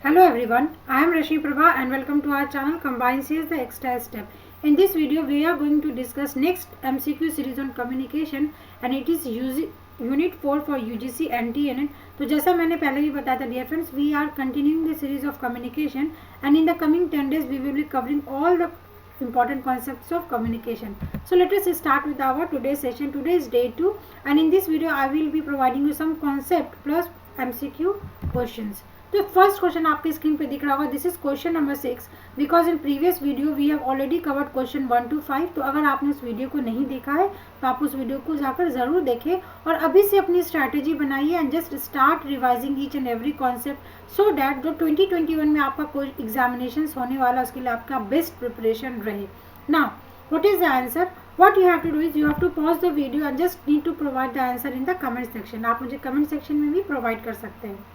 Hello everyone, I am Rashmi Prabha and welcome to our channel Combined Series the Extra Step. In this video, we are going to discuss next MCQ series on communication and it is Unit 4 for UGC and TNN. तो जैसा मैंने पहले भी बताया था dear friends, we are continuing the series of communication and in the coming 10 days we will be covering all the important concepts of communication. So let us start with our today's session. Today is day 2 and in this video I will be providing you some concept plus MCQ questions. तो first question आपके screen पे दिख रहा होगा. This is question number 6 because in previous video we have already covered question 1 to 5. तो अगर आपने उस वीडियो को नहीं देखा है तो आप उस वीडियो को जाकर ज़रूर देखें और अभी से अपनी स्ट्रैटेजी बनाइए and just start revising each and every concept so that जो 2021 में आपका कोई एग्जामिनेशन होने वाला उसके लिए आपका बेस्ट प्रिपरेशन रहे. Now what is the answer? What you have to do is you have to pause the video and just need to provide the answer in the comment section. आप मुझे comment section में भी provide कर सकते हैं.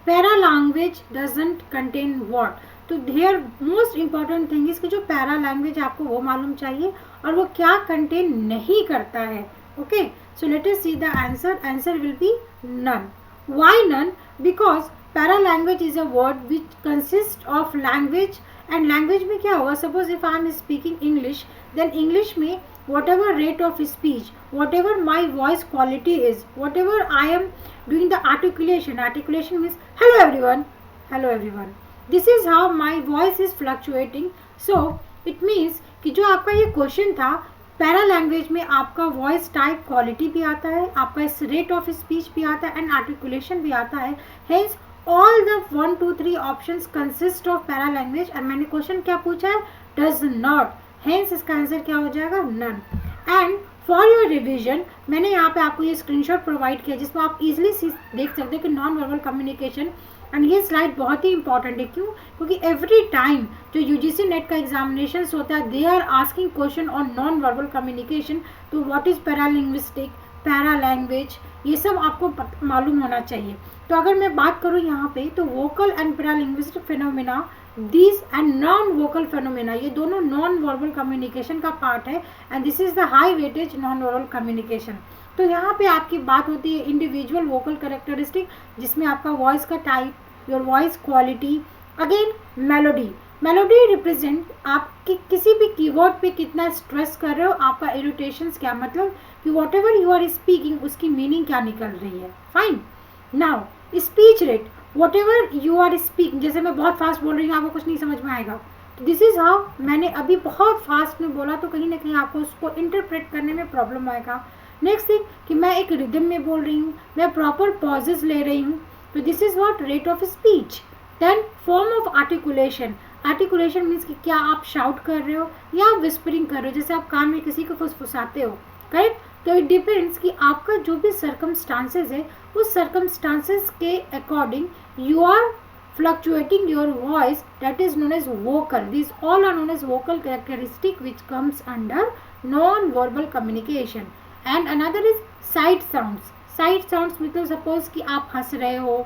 Para language doesn't contain what. तो there most important thing is कि जो पैरा लैंग्वेज आपको वो मालूम चाहिए और वो क्या कंटेन नहीं करता है. Okay, so let us see the answer. Answer will be none. Why none? Because para language is a word which consist of language and language में क्या होगा. Suppose if I am speaking English then English में whatever rate of speech, whatever my voice quality is, whatever I am doing the articulation means hello everyone, this is how my voice is fluctuating. So it means कि जो आपका ये question था para language में आपका voice type quality भी आता है, आपका रेट ऑफ स्पीच भी आता है एंड आर्टिकुलेशन भी आता है. Hence all the 1 2 3 options consist of para language and मैंने क्वेश्चन क्या पूछा है? does not. हेंस इसका आंसर क्या हो जाएगा? None. And for your revision मैंने यहाँ पे आपको ये स्क्रीनशॉट प्रोवाइड किया जिसमें आप इजीली देख सकते हैं कि नॉन वर्बल कम्युनिकेशन. एंड ये स्लाइड बहुत ही इंपॉर्टेंट है. क्यों? क्योंकि एवरी टाइम जो यूजीसी नेट का एग्जामिनेशन होता है they are asking question on non verbal communication. तो what is paralinguistic, para language, ये सब आपको मालूम होना चाहिए. तो अगर मैं बात करूँ यहाँ पे तो vocal and paralinguistic phenomena this and non vocal phenomena ये दोनों नॉन वर्बल कम्युनिकेशन का पार्ट है and this is the high weightage non verbal communication. तो यहाँ पे आपकी बात होती है इंडिविजुअल वोकल कैरेक्टरिस्टिक जिसमें आपका वॉइस का type, your voice quality, again melody. Melody represent आपकी किसी भी कीवर्ड पे कितना स्ट्रेस कर रहे हो, आपका इरिटेशंस क्या, मतलब कि whatever you are speaking उसकी मीनिंग क्या निकल रही है. Fine. Now speech rate, whatever you are speaking, जैसे मैं बहुत फास्ट बोल रही हूँ आपको कुछ नहीं समझ में आएगा. तो दिस इज हाउ मैंने अभी बहुत फास्ट में बोला तो कहीं ना कहीं आपको उसको इंटरप्रेट करने में प्रॉब्लम आएगा. नेक्स्ट थिंग कि मैं एक रिदम में बोल रही हूँ, मैं प्रॉपर पॉजेज ले रही हूँ. तो this is what rate of speech. Then form of articulation. Articulation means कि क्या आप शाउट कर रहे हो या आप विस्परिंग कर रहे हो, जैसे आप कान में किसी को फुसफुसाते हो. करेक्ट. तो इट डिपेंड्स कि आपका जो भी सर्कमस्टांसेस है उस सर्कमस्टांसेस के according you are fluctuating your voice, that is known as vocal. These all are known as vocal characteristic which comes under non-verbal communication. And another is side sounds. Side sounds मतलब suppose कि आप हंस रहे हो,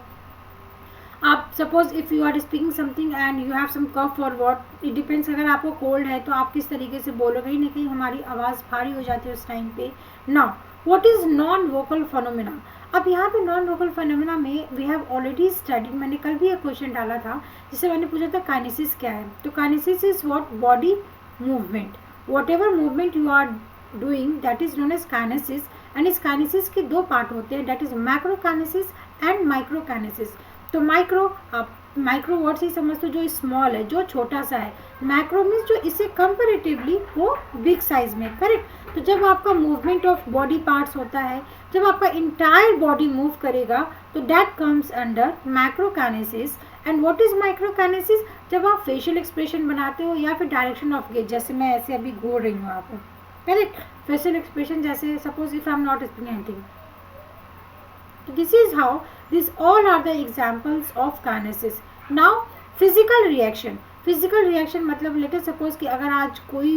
आप suppose if you are speaking something and you have some cough और what, it depends. अगर आपको कोल्ड है तो आप किस तरीके से बोलो, कहीं ना कहीं हमारी आवाज़ भारी हो जाती है उस टाइम पे. Now what is non vocal phenomena. अब यहाँ पे नॉन वोकल फेनोमेना में वी हैव ऑलरेडी स्टडीड. मैंने कल भी एक क्वेश्चन डाला था जिससे मैंने पूछा था काइनेसिस क्या है. तो kinesis is what? Body movement. Whatever movement you are doing that is known as kinesis. And इस काइनेसिस के दो पार्ट होते हैं, that is macro kinesis and micro kinesis. तो माइक्रो, आप माइक्रो वर्ड से ही समझते हो जो स्मॉल है, जो छोटा सा है. मैक्रो मीन्स जो इससे कंपेरेटिवली वो बिग साइज में. करेक्ट. तो जब आपका मूवमेंट ऑफ बॉडी पार्ट्स होता है, जब आपका इंटायर बॉडी मूव करेगा तो that comes under macrokinesis. And what is microkinesis? जब आप फेशियल एक्सप्रेशन बनाते हो या फिर डायरेक्शन ऑफ गेज, जैसे मैं ऐसे अभी घूर रही हूँ आपको. करेक्ट. फेशियल एक्सप्रेशन जैसे suppose if I am not speaking anything. This is how these all are the examples of kinesis. Now physical reaction. Physical reaction मतलब लेटर सपोज कि अगर आज कोई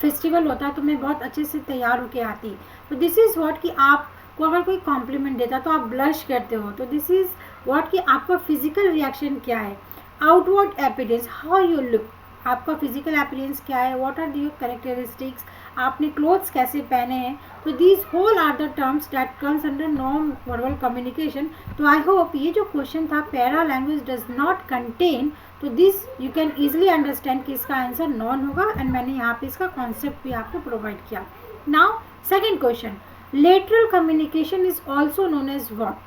फेस्टिवल होता है तो मैं बहुत अच्छे से तैयार होके आती. तो दिस इज़ व्हाट कि आपको अगर कोई कॉम्प्लीमेंट देता तो आप ब्लश करते हो. तो दिस इज़ व्हाट कि आपका फिजिकल रिएक्शन क्या है. Outward evidence, how you look. आपका फिजिकल अपीयरेंस क्या है, व्हाट आर योर कैरेक्टरिस्टिक्स, आपने क्लोथ्स कैसे पहने हैं. तो these whole are the terms that comes under non verbal communication. तो आई होप ये जो क्वेश्चन था para language does not contain, तो this you can easily understand कि इसका आंसर नॉन होगा. एंड मैंने यहाँ पे इसका कॉन्सेप्ट भी आपको प्रोवाइड किया. Now second question, lateral communication is also known as what?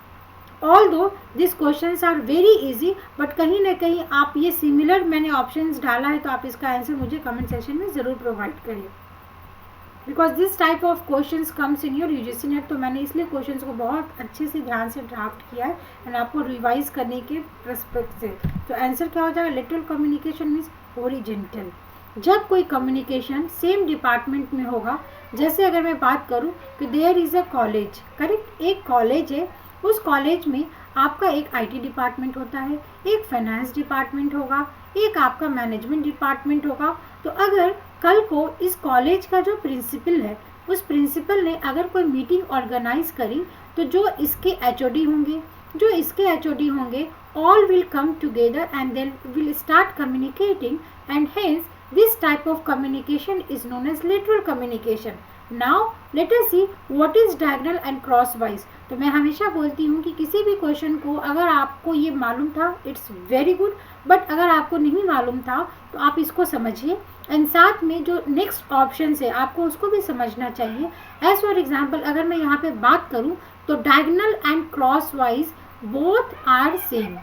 Although these questions are very easy, but कहीं ना कहीं आप ये सिमिलर मैंने ऑप्शंस डाला है, तो आप इसका आंसर मुझे कमेंट सेक्शन में ज़रूर प्रोवाइड करिए, because this type of questions comes in your UGC net. तो मैंने इसलिए क्वेश्चंस को बहुत अच्छे से ध्यान से ड्राफ्ट किया है एंड आपको रिवाइज करने के परस्पेक्ट से. तो आंसर क्या हो जाएगा, लेटरल कम्युनिकेशन मीन्स ओरिजेंटल. जब कोई कम्युनिकेशन सेम डिपार्टमेंट में होगा, जैसे अगर मैं बात करूं कि there is a college, correct, एक कॉलेज है, उस कॉलेज में आपका एक आईटी डिपार्टमेंट होता है, एक फाइनेंस डिपार्टमेंट होगा, एक आपका मैनेजमेंट डिपार्टमेंट होगा. तो अगर कल को इस कॉलेज का जो प्रिंसिपल है, उस प्रिंसिपल ने अगर कोई मीटिंग ऑर्गेनाइज करी, तो जो इसके एचओडी होंगे, जो इसके एचओडी होंगे, all will come together and then will start communicating, and hence this type of communication is known as lateral communication. Now let us see what is diagonal and crosswise. तो मैं हमेशा बोलती हूँ कि किसी भी क्वेश्चन को अगर आपको ये मालूम था इट्स वेरी गुड, बट अगर आपको नहीं मालूम था तो आप इसको समझिए एंड साथ में जो नेक्स्ट ऑप्शन है आपको उसको भी समझना चाहिए. एज फॉर एग्जाम्पल अगर मैं यहाँ पे बात करूँ तो diagonal and crosswise both are same.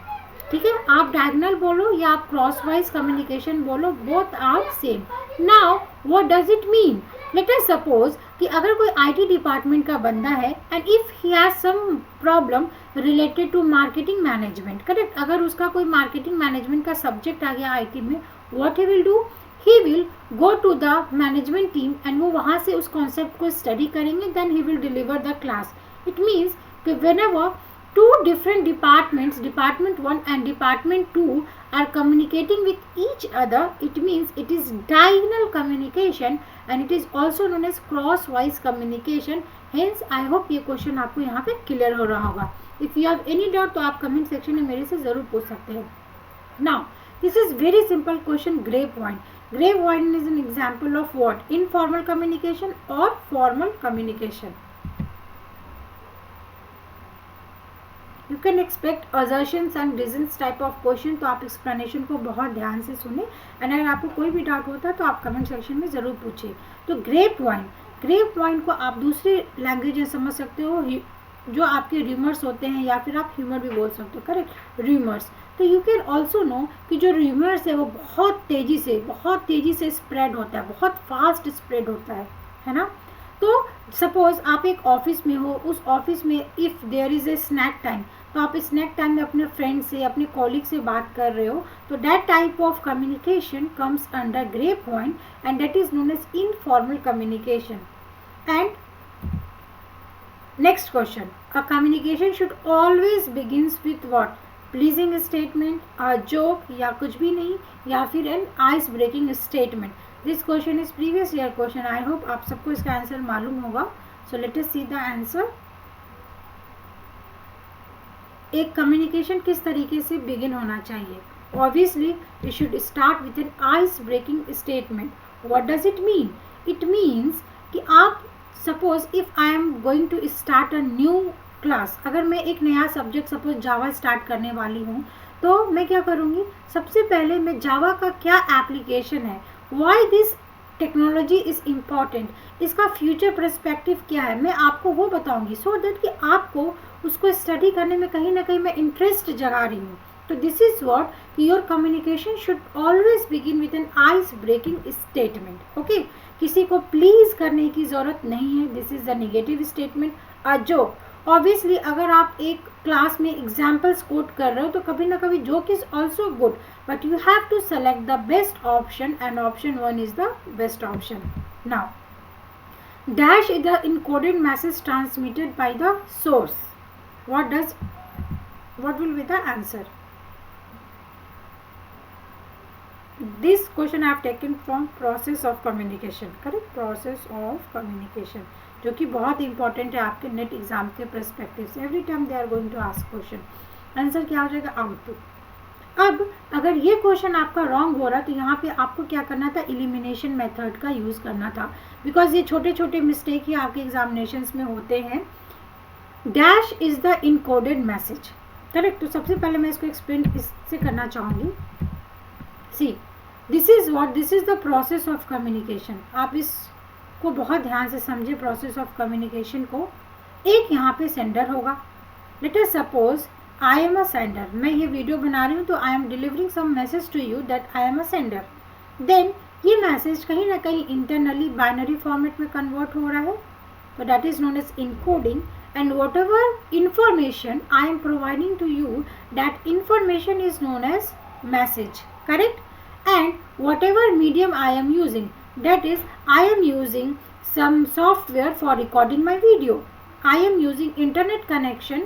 ठीक है, आप डायगोनल बोलो या आप क्रॉसवाइज कम्युनिकेशन बोलो, both are same. Now what does it mean, let us suppose कि अगर कोई आईटी डिपार्टमेंट का बंदा है and if he has some problem related to marketing management, correct, अगर उसका कोई मार्केटिंग मैनेजमेंट का सब्जेक्ट आ गया आईटी में, what he will do, he will go to the management team and वो वहाँ से उस कॉन्सेप्ट को स्टडी करेंगे, then he will deliver the class. It means कि whenever two different departments, department 1 and department 2 are communicating with each other, it means it is diagonal communication and it is also known as crosswise communication. Hence I hope ये question आपको यहाँ पे clear हो रहा होगा. If you have any doubt तो आप comment section में मेरे से ज़रूर पूछ सकते हैं. Now this is very simple question, grey point. Grey point is an example of what? Informal communication or formal communication. You can expect assertions and reasons type of question. तो आप explanation को बहुत ध्यान से सुने एंड अगर आपको कोई भी डाउट होता है तो आप कमेंट सेक्शन में ज़रूर पूछिए. तो ग्रे पॉइंट को आप दूसरी लैंग्वेज में समझ सकते हो, जो आपके र्यूमर्स होते हैं या फिर आप ह्यूमर भी बोल सकते हो, करेक्ट, र्यूमर्स. तो यू कैन ऑल्सो नो कि जो र्यूमर्स है वो बहुत तेज़ी से स्प्रेड होता है, बहुत फास्ट स्प्रेड होता है ना. तो सपोज आप एक ऑफिस में हो, उस ऑफिस में if there is a snack time, तो आप स्नैक टाइम में अपने फ्रेंड से, अपने कॉलीग से बात कर रहे हो, तो that type of communication comes under grey point and that is known as informal communication. And next question, a communication should always begins with what? Pleasing statement, a joke या कुछ भी नहीं, या फिर an ice breaking statement. This question is previous year question. I hope आप सबको इसका answer मालूम होगा. So let us see the answer. एक कम्युनिकेशन किस तरीके से बिगिन होना चाहिए? Obviously it should start with an ice breaking statement. What does it mean? It means कि आप suppose if I am going to start a new class, अगर मैं एक नया सब्जेक्ट सपोज जावा स्टार्ट करने वाली हूँ, तो मैं क्या करूँगी, सबसे पहले मैं जावा का क्या एप्लीकेशन है, why this technology is important, इसका फ्यूचर पर्सपेक्टिव क्या है, मैं आपको वो बताऊंगी, सो दैट कि आपको उसको स्टडी करने में कहीं ना कहीं मैं इंटरेस्ट जगा रही हूँ. तो this is what your communication should always begin with an ice breaking statement. Okay, किसी को प्लीज करने की जरूरत नहीं है, this is the negative statement. A joke, obviously अगर आप एक क्लास में एग्जाम्पल्स कोट कर रहे हो तो कभी ना कभी joke is also good, but you have to select the best option and option 1 is the best option. Now dash is the encoded message transmitted by the source. What will be the answer? This question I have taken from process of communication, correct, process of communication, जो कि बहुत important है आपके NET exam के perspective से. Every time they are going to ask question. Answer क्या हो जाएगा? आउटपुट. अब अगर ये क्वेश्चन आपका रॉन्ग हो रहा तो यहाँ पे आपको क्या करना था, एलिमिनेशन मेथड का यूज़ करना था, बिकॉज ये छोटे छोटे मिस्टेक ही आपके एग्जामिनेशंस में होते हैं। Dash is the encoded message, correct. तो सबसे पहले मैं इसको एक्सप्लेन इससे करना चाहूँगी। See this is what, this is the process of communication. आप इसको बहुत ध्यान से समझे प्रोसेस ऑफ कम्युनिकेशन को। एक यहाँ पे सेंडर होगा, let us suppose I am a sender, मैं ये वीडियो बना रही हूँ तो I am delivering some message to you that I am a sender. Then ये मैसेज कहीं ना कहीं इंटरनली बाइनरी फॉर्मेट में कन्वर्ट हो रहा है, तो that is known as encoding. And whatever information I am providing to you, that information is known as message, correct. And whatever medium I am using, that is I am using some software for recording my video, I am using internet connection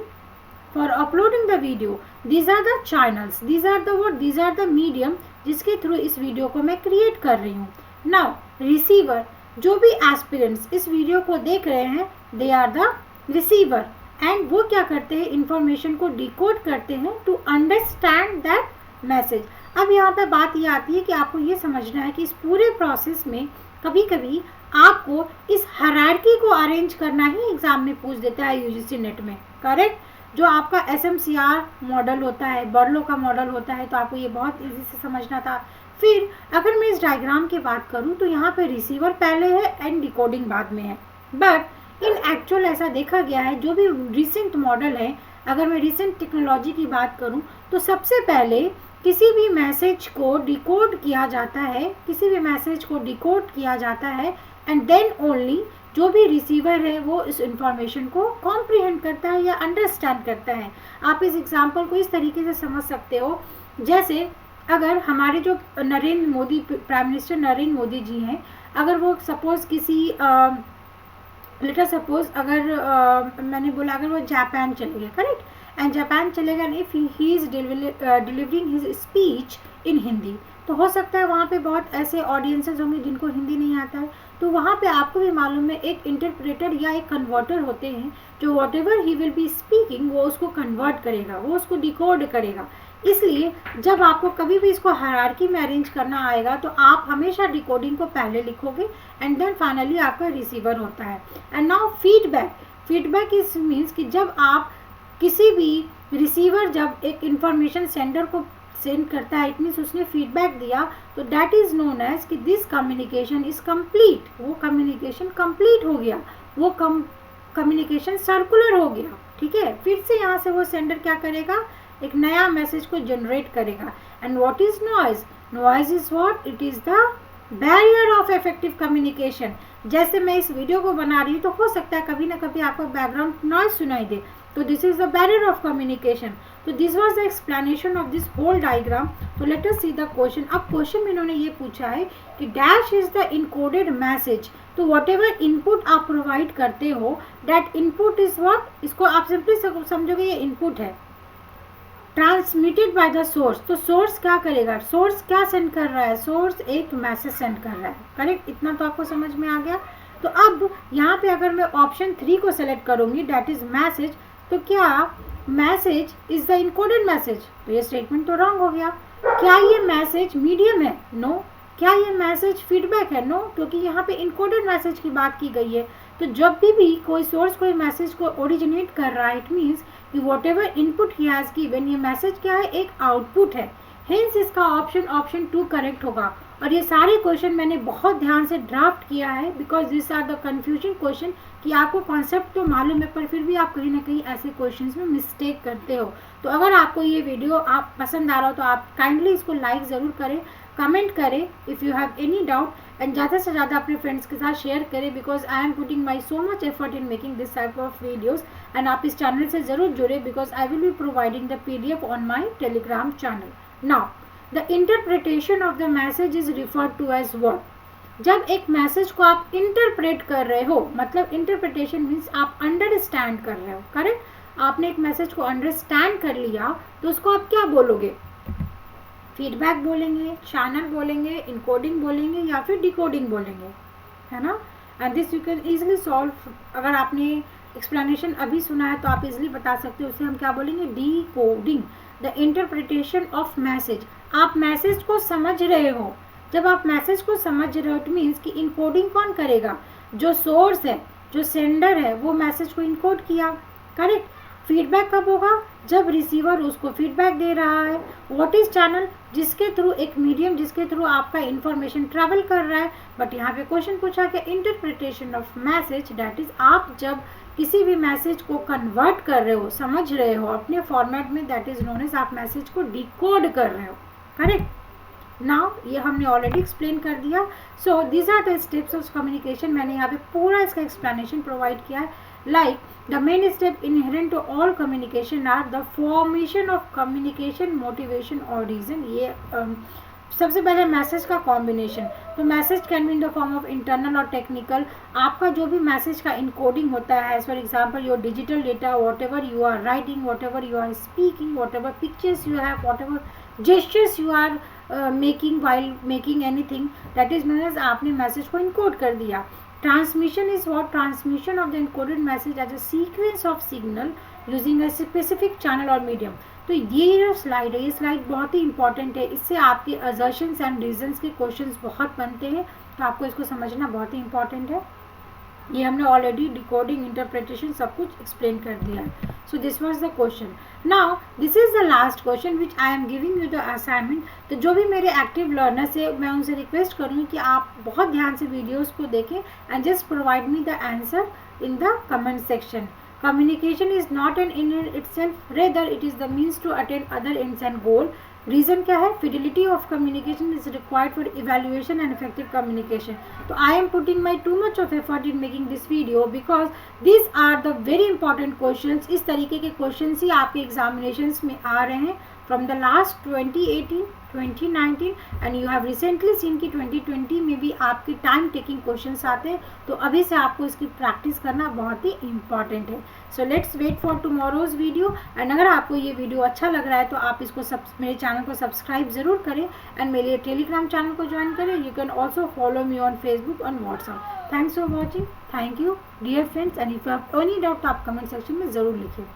for uploading the video, these are the channels, these are the what, these are the medium जिसके through इस video को मैं create कर रही हूँ। Now receiver, जो भी aspirants इस वीडियो को देख रहे हैं, they are the receiver, and वो क्या करते हैं, इंफॉर्मेशन को डिकोड करते हैं टू अंडरस्टैंड दैट मैसेज। अब यहाँ पे बात ये आती है कि आपको ये समझना है कि इस पूरे प्रोसेस में कभी कभी आपको इस हायरार्की को अरेंज करना ही एग्जाम में पूछ देता है यूजीसी नेट में, करेक्ट। जो आपका एसएमसीआर मॉडल होता है, बर्लो का मॉडल होता है, तो आपको ये बहुत इजी से समझना था। फिर अगर मैं इस डायग्राम की बात करूं तो यहाँ पे रिसीवर पहले है एंड डिकोडिंग बाद में है, बट इन एक्चुअल ऐसा देखा गया है, जो भी रिसेंट मॉडल है, अगर मैं रिसेंट टेक्नोलॉजी की बात करूं तो सबसे पहले किसी भी मैसेज को डिकोड किया जाता है, किसी भी मैसेज को डिकोड किया जाता है, एंड देन ओनली जो भी रिसीवर है वो इस इंफॉर्मेशन को कॉम्प्रिहेंड करता है या अंडरस्टैंड करता है। आप इस एग्जांपल को इस तरीके से समझ सकते हो, जैसे अगर हमारे जो नरेंद्र मोदी, प्राइम मिनिस्टर नरेंद्र मोदी जी हैं, अगर वो सपोज किसी लेटर सपोज अगर मैंने बोला अगर वो जापान चले गए, करेक्ट, एंड जापान चलेगा and if he is delivering his speech in Hindi, तो हो सकता है वहाँ पे बहुत ऐसे ऑडियंसेस होंगे जिनको हिंदी नहीं आता है, तो वहाँ पे आपको भी मालूम है एक इंटरप्रेटर या एक कन्वर्टर होते हैं जो what ever he will be speaking वो उसको कन्वर्ट करेगा, वो उसको डिकोड करेगा। इसलिए जब आपको कभी भी इसको हायरार्की में अरेंज करना आएगा तो आप हमेशा डिकोडिंग को पहले लिखोगे एंड देन फाइनली आपका रिसीवर होता है। And now feedback, feedback is means कि जब आप किसी भी रिसीवर जब एक इंफॉर्मेशन सेंडर को सेंड करता है, इट मीन्स उसने फीडबैक दिया, तो दैट इज नोन एज कि दिस कम्युनिकेशन इज कंप्लीट, वो कम्युनिकेशन कंप्लीट हो गया, वो कम्युनिकेशन सर्कुलर हो गया, ठीक है। फिर से यहाँ से वो सेंडर क्या करेगा, एक नया मैसेज को जनरेट करेगा। And what is noise, noise is what, it is the barrier of effective communication. जैसे मैं इस वीडियो को बना रही हूँ तो हो सकता है कभी ना कभी आपको बैकग्राउंड नॉइज सुनाई दे, तो this is the barrier of communication. तो this was the explanation of this whole diagram. तो let us see the question. अब क्वेश्चन में इन्होंने ये पूछा है कि dash is the encoded message, तो वॉट एवर इनपुट आप प्रोवाइड करते हो दैट इनपुट इज व्हाट, इसको आप सिंपली समझोगे ये इनपुट है, ट्रांसमिटेड बाय द सोर्स। तो सोर्स क्या करेगा, सोर्स क्या सेंड कर रहा है, सोर्स एक मैसेज सेंड कर रहा है, करेक्ट। इतना तो आपको समझ में आ गया। तो अब यहाँ पे अगर मैं ऑप्शन 3 को सेलेक्ट करूंगी दैट इज मैसेज, तो क्या message is the encoded message, तो ये स्टेटमेंट तो रॉन्ग हो गया। क्या ये मैसेज मीडियम है, नो। क्या ये मैसेज फीडबैक है, नो, क्योंकि यहाँ पे इनकोडेड मैसेज की बात की गई है। तो जब भी कोई सोर्स कोई मैसेज को ओरिजिनेट कर रहा है, इट मीन्स कि whatever input he has given, ये मैसेज क्या है, एक आउटपुट है, हेंस इसका ऑप्शन 2 करेक्ट होगा। और ये सारे क्वेश्चन मैंने बहुत ध्यान से ड्राफ्ट किया है because this are the confusion question, कि आपको कॉन्सेप्ट तो मालूम है पर फिर भी आप कहीं ना कहीं ऐसे क्वेश्चंस में मिस्टेक करते हो। तो अगर आपको ये वीडियो आप पसंद आ रहा हो तो आप काइंडली इसको लाइक ज़रूर करें, कमेंट करें if you have any doubt, and ज़्यादा से ज़्यादा अपने फ्रेंड्स के साथ शेयर करें because I am putting my so much effort in making this type of videos. And आप इस चैनल से ज़रूर जुड़े because I will be providing the PDF on my Telegram channel. Now the interpretation of the message is referred to as what, जब एक message को आप interpret कर रहे हो, मतलब इंटरप्रिटेशन मीन्स आप अंडरस्टैंड कर रहे हो, करेक्ट। आपने एक मैसेज को अंडरस्टैंड कर लिया तो उसको आप क्या बोलोगे, फीडबैक बोलेंगे, चैनल बोलेंगे, इनकोडिंग बोलेंगे या फिर डिकोडिंग बोलेंगे, है ना। And this you can easily solve. अगर आपने एक्सप्लेनेशन अभी सुना है तो आप इजिली बता सकते हो, उसे हम क्या बोलेंगे, D coding the interpretation of message. आप मैसेज को समझ रहे हो, जब आप मैसेज को समझ रहे हो इट मीन्स कि इनकोडिंग कौन करेगा, जो सोर्स है, जो सेंडर है, वो मैसेज को इनकोड किया, करेक्ट। फीडबैक कब होगा, जब रिसीवर उसको फीडबैक दे रहा है। व्हाट इज चैनल, जिसके थ्रू, एक मीडियम जिसके थ्रू आपका इंफॉर्मेशन ट्रैवल कर रहा है। बट यहाँ पे क्वेश्चन पूछा कि interpretation of message, that is आप जब किसी भी मैसेज को कन्वर्ट कर रहे हो, समझ रहे हो अपने फॉर्मेट में, दैट इज नोन एज आप मैसेज को डिकोड कर रहे हो, करेक्ट। नाउ ये हमने ऑलरेडी एक्सप्लेन कर दिया। So these are the steps of communication, मैंने यहाँ पे पूरा इसका एक्सप्लेनेशन प्रोवाइड किया है। Like the main step inherent to all communication are the formation of communication, motivation और रीजन। ये सबसे पहले मैसेज का कॉम्बिनेशन, तो message can be in the form of internal और टेक्निकल। आपका जो भी मैसेज का इनकोडिंग होता है, as for example your digital data, whatever you are writing, whatever you are speaking, whatever pictures you have, whatever gestures you are making while making anything, that is known as आपने message को encode कर दिया। Transmission is what, transmission of the encoded message as a sequence of signal using a specific channel और medium. तो ये जो slide है, ये स्लाइड बहुत ही इंपॉर्टेंट है, इससे आपके असर्शंस एंड रीजंस के क्वेश्चंस बहुत बनते हैं, तो आपको इसको समझना बहुत ही इंपॉर्टेंट है। ये हमने ऑलरेडी डिकोडिंग, इंटरप्रिटेशन सब कुछ एक्सप्लेन कर दिया है। So this was the question. Now this is the last question which I am giving you the assignment. तो जो भी मेरे एक्टिव लर्नर्स है, मैं उनसे रिक्वेस्ट करूँगी कि आप बहुत ध्यान से वीडियोज़ को देखें and just provide me the answer in the comment section. Communication is not an end in itself, rather it is the means to attain other ends and goal. Reason क्या है, fidelity of communication is required for evaluation and effective communication. तो I am putting my too much of effort in making this video because these are the very important questions. इस तरीके के questions ही आपके examinations में आ रहे हैं from the last 2018, 2019 and you have recently seen कि 2020 में भी आपके टाइम टेकिंग क्वेश्चंस आते हैं, तो अभी से आपको इसकी प्रैक्टिस करना बहुत ही इंपॉर्टेंट है। So let's wait for tomorrow's video and अगर आपको ये वीडियो अच्छा लग रहा है तो आप इसको मेरे चैनल को सब्सक्राइब ज़रूर करें एंड मेरे टेलीग्राम चैनल को ज्वाइन करें। You can also follow me on Facebook और WhatsApp. Thanks for watching, thank you dear friends, and if you have any doubt तो आप कमेंट सेक्शन में ज़रूर लिखिए।